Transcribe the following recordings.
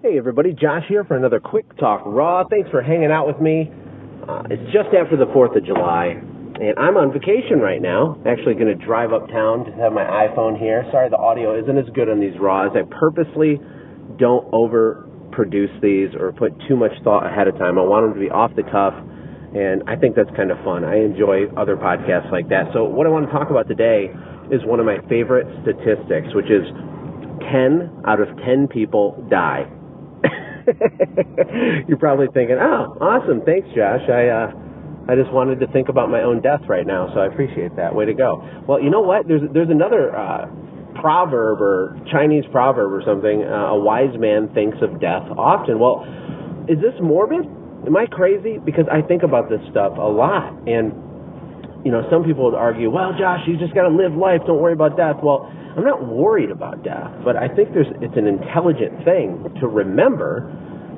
Hey everybody, Josh here for another Quick Talk Raw. Thanks for hanging out with me. It's just after the 4th of July, and I'm on vacation right now. Actually going to drive uptown, just have my iPhone here. Sorry the audio isn't as good on these Raws. I purposely don't overproduce these or put too much thought ahead of time. I want them to be off the cuff, and I think that's kind of fun. I enjoy other podcasts like that. So what I want to talk about today is one of my favorite statistics, which is 10 out of 10 people die. You're probably thinking, oh, awesome, thanks, Josh. I just wanted to think about my own death right now, so I appreciate that. Way to go. Well, you know what? There's another proverb or Chinese proverb or something. A wise man thinks of death often. Well, is this morbid? Am I crazy? Because I think about this stuff a lot. And, you know, some people would argue, well, Josh, you just got to live life. Don't worry about death. Well, I'm not worried about death, but I think it's an intelligent thing to remember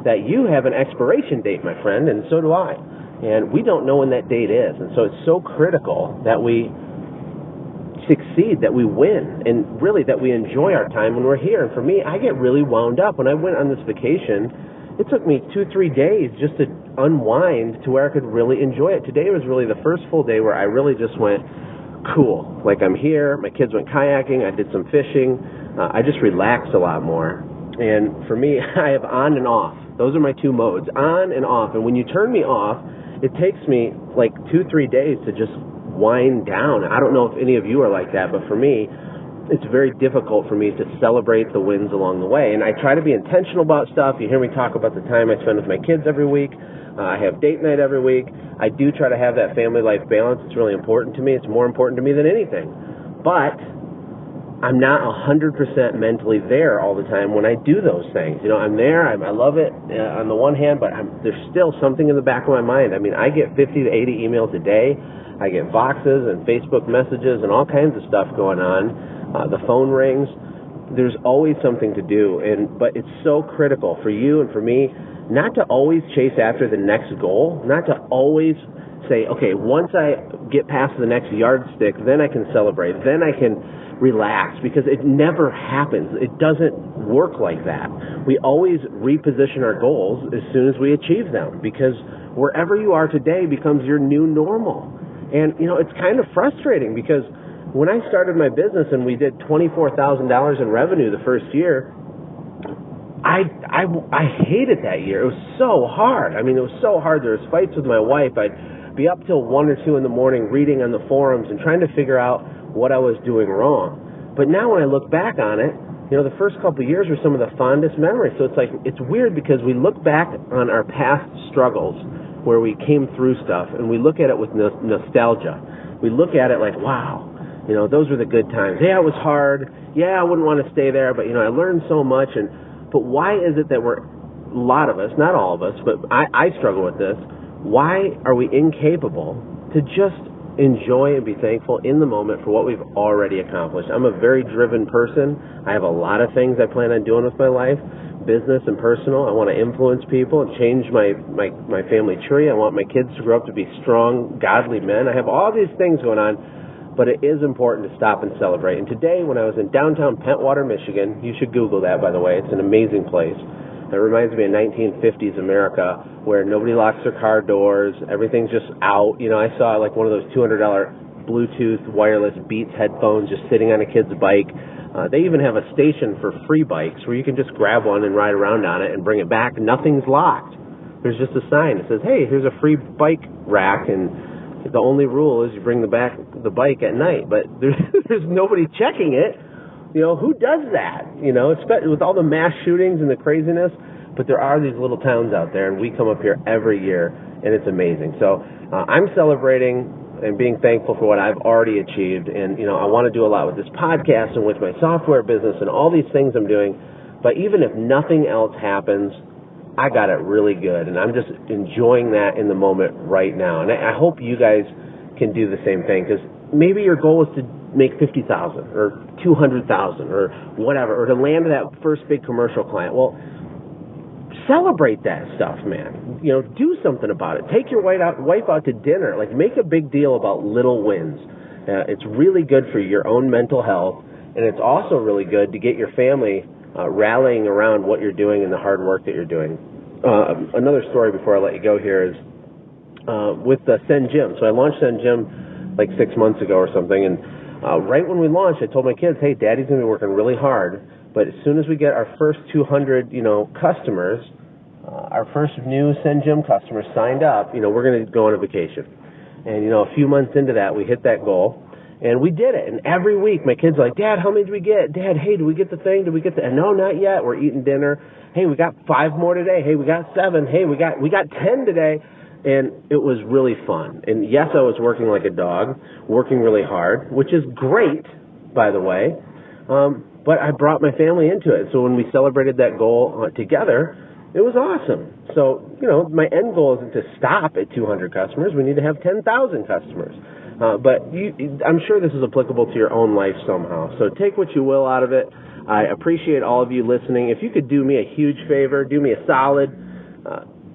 that you have an expiration date, my friend, and so do I. And we don't know when that date is. And so it's so critical that we succeed, that we win, and really that we enjoy our time when we're here. And for me, I get really wound up. When I went on this vacation, it took me 2-3 days just to unwind to where I could really enjoy it. Today was really the first full day where I really just went, cool. Like, I'm here. My kids went kayaking. I did some fishing. I just relaxed a lot more. And for me, I have on and off. Those are my two modes, on and off. And when you turn me off, it takes me like 2-3 days to just wind down. I don't know if any of you are like that, but for me, it's very difficult for me to celebrate the wins along the way. And I try to be intentional about stuff. You hear me talk about the time I spend with my kids every week. I have date night every week. I do try to have that family life balance. It's really important to me. It's more important to me than anything. But I'm not 100% mentally there all the time when I do those things. You know, I'm there. I love it on the one hand, but there's still something in the back of my mind. I mean, I get 50 to 80 emails a day. I get Voxes and Facebook messages and all kinds of stuff going on. The phone rings. There's always something to do, but it's so critical for you and for me not to always chase after the next goal, not to always say, okay, once I get past the next yardstick, then I can celebrate, then I can relax, because it never happens. It doesn't work like that. We always reposition our goals as soon as we achieve them, because wherever you are today becomes your new normal. And, you know, it's kind of frustrating, because when I started my business and we did $24,000 in revenue the first year, I hated that year. It was so hard. I mean, it was so hard. There was fights with my wife. I'd be up till 1 or 2 in the morning reading on the forums and trying to figure out what I was doing wrong. But now when I look back on it, you know, the first couple of years were some of the fondest memories. So it's weird, because we look back on our past struggles where we came through stuff, and we look at it with nostalgia. We look at it like, wow, you know, those were the good times. Yeah, it was hard. Yeah, I wouldn't want to stay there, but, you know, I learned so much. But why is it that a lot of us, not all of us, but I struggle with this, why are we incapable to just enjoy and be thankful in the moment for what we've already accomplished? I'm a very driven person. I have a lot of things I plan on doing with my life, business and personal. I want to influence people and change my family tree. I want my kids to grow up to be strong, godly men. I have all these things going on, but it is important to stop and celebrate. And today, when I was in downtown Pentwater, Michigan, you should Google that, by the way. It's an amazing place. It reminds me of 1950s America, where nobody locks their car doors. Everything's just out. You know, I saw like one of those $200 Bluetooth wireless Beats headphones just sitting on a kid's bike. They even have a station for free bikes where you can just grab one and ride around on it and bring it back. Nothing's locked. There's just a sign that says, hey, here's a free bike rack, and the only rule is you bring the bike at night. But there's nobody checking it. You know, who does that? You know, with all the mass shootings and the craziness. But there are these little towns out there, and we come up here every year, and it's amazing. So I'm celebrating and being thankful for what I've already achieved. And, you know, I want to do a lot with this podcast and with my software business and all these things I'm doing. But even if nothing else happens, I got it really good, and I'm just enjoying that in the moment right now. And I hope you guys can do the same thing, because maybe your goal is to make $50,000 or $200,000 or whatever, or to land that first big commercial client. Well, celebrate that stuff, man. You know, do something about it. Take your wife out to dinner. Like, make a big deal about little wins. It's really good for your own mental health, and it's also really good to get your family rallying around what you're doing and the hard work that you're doing. Another story before I let you go here is with the Send Gym. So I launched Send Gym like 6 months ago or something, and right when we launched, I told my kids, hey, Daddy's going to be working really hard, but as soon as we get our first 200, customers, our first new Send Gym customers signed up, we're going to go on a vacation. And, a few months into that, we hit that goal. And we did it. And every week, my kids are like, Dad, how many did we get? Dad, hey, did we get the thing? Did we get the... And no, not yet. We're eating dinner. Hey, we got 5 more today. Hey, we got 7. Hey, we got 10 today. And it was really fun. And yes, I was working like a dog, working really hard, which is great, by the way. But I brought my family into it. So when we celebrated that goal together, it was awesome. So, my end goal isn't to stop at 200 customers. We need to have 10,000 customers. But I'm sure this is applicable to your own life somehow. So take what you will out of it. I appreciate all of you listening. If you could do me a huge favor, do me a solid,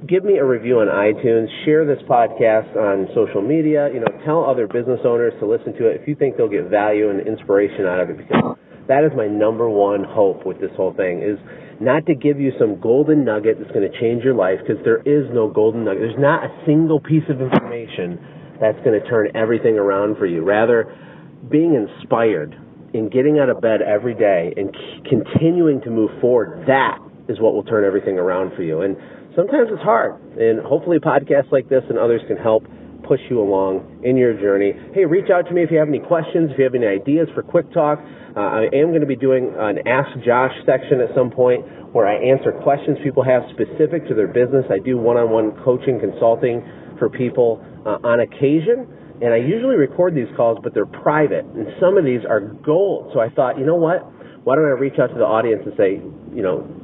give me a review on iTunes, share this podcast on social media, tell other business owners to listen to it if you think they'll get value and inspiration out of it, because that is my number one hope with this whole thing, is not to give you some golden nugget that's going to change your life, because there is no golden nugget. There's not a single piece of information that's going to turn everything around for you. Rather, being inspired in getting out of bed every day and continuing to move forward, that is what will turn everything around for you. And sometimes it's hard, and hopefully podcasts like this and others can help push you along in your journey. Hey, reach out to me if you have any questions, if you have any ideas for Quick Talk. I am going to be doing an Ask Josh section at some point where I answer questions people have specific to their business. I do one-on-one coaching, consulting for people on occasion, and I usually record these calls, but they're private, and some of these are gold. So I thought, you know what? Why don't I reach out to the audience and say,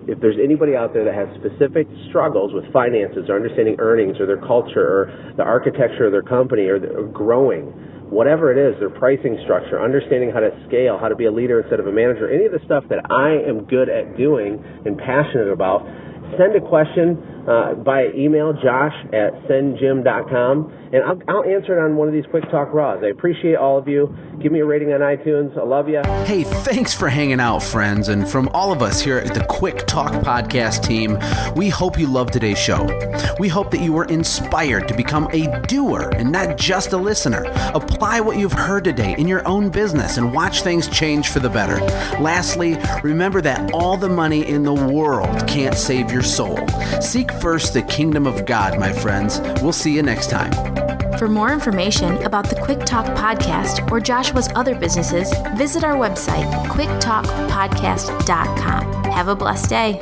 if there's anybody out there that has specific struggles with finances or understanding earnings or their culture or the architecture of their company or growing, whatever it is, their pricing structure, understanding how to scale, how to be a leader instead of a manager, any of the stuff that I am good at doing and passionate about, send a question via email, josh@sendgym.com, and I'll answer it on one of these Quick Talk Raws. I appreciate all of you. Give me a rating on iTunes. I love you. Hey, thanks for hanging out, friends. And from all of us here at the Quick Talk podcast team, we hope you loved today's show. We hope that you were inspired to become a doer and not just a listener. Apply what you've heard today in your own business and watch things change for the better. Lastly, remember that all the money in the world can't save your soul. Seek first the kingdom of God, my friends. We'll see you next time. For more information about the Quick Talk podcast or Joshua's other businesses, visit our website, quicktalkpodcast.com. Have a blessed day.